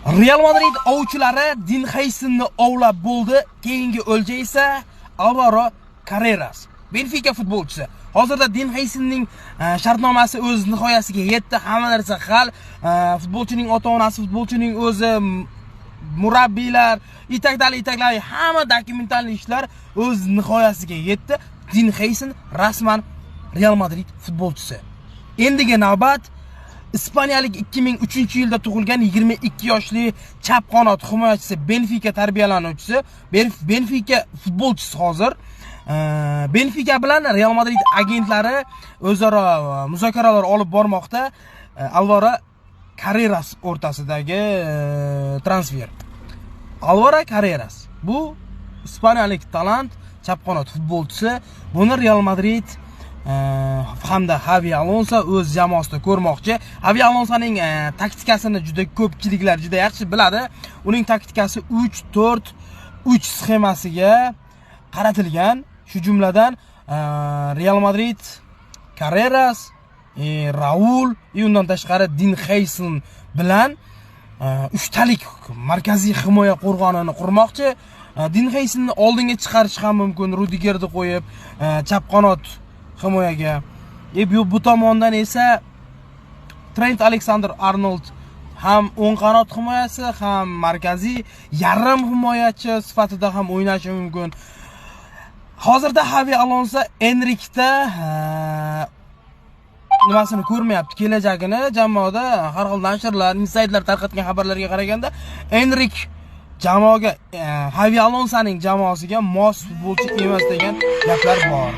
Real Madrid ovchilari Din Heysonni ovlab bo'ldi. Keyingi o'lja esa Alvaro Carreras. Benfica futbolchisi. Hozirda Din Heysonning shartnomasi o'z nihoyasiga yetdi. Hamma narsa hal. Futbolchining ota-onasi, futbolchining o'zi, murabbiylar, itaklar, hamma dokumental ishlar o'z nihoyasiga yetdi. Din Heyson rasman Real Madrid futbolchisi. Endiga navbat Ispaniyalik 2003-yilda tug'ilgan 22 yoshli chap qanot himoyachisi, Benfica tarbiyalanuvchisi, Benfica futbolchisi hozir. Benfica bilan Real Madrid agentlari o'zaro muzokaralar olib bormoqda. Alvaro Carreras o'rtasidagi transfer. Alvaro Carreras bu ispaniyalik talant chap qanot futbolchisi. Buni Real Madrid hamda Xavi Alonso o'z jamoasida ko'rmoqchi. Xavi Alonsoning taktikasini juda ko'pchiliklar juda yaxshi biladi. Uning taktikasi 3-4-3 sxemasiga qaratilgan. Shu jumladan Real Madrid Carreras, Raul, undan tashqari Din Heyson bilan uchtalik markaziy himoya qo'rg'onini qurmoqchi. Din Heysonni oldinga chiqarish ham mumkin, Rudigerni qo'yib chap qanot himoyaga. Bu tomondan esa Trent Alexander-Arnold ham o'ng qanot himoyasi, ham markaziy yarim himoyachi sifatida ham o'ynashi mumkin. Hozirda Xavi Alonso Enrikda nimasini ko'rmayapti, kelajagini. Jamoada har xil nashrlar, insiderlar tarqatgan xabarlarga qaraganda Enrik jamoaga, Xavi Alonsoning jamoasiga mos futbolchi emas degan gaplar bor.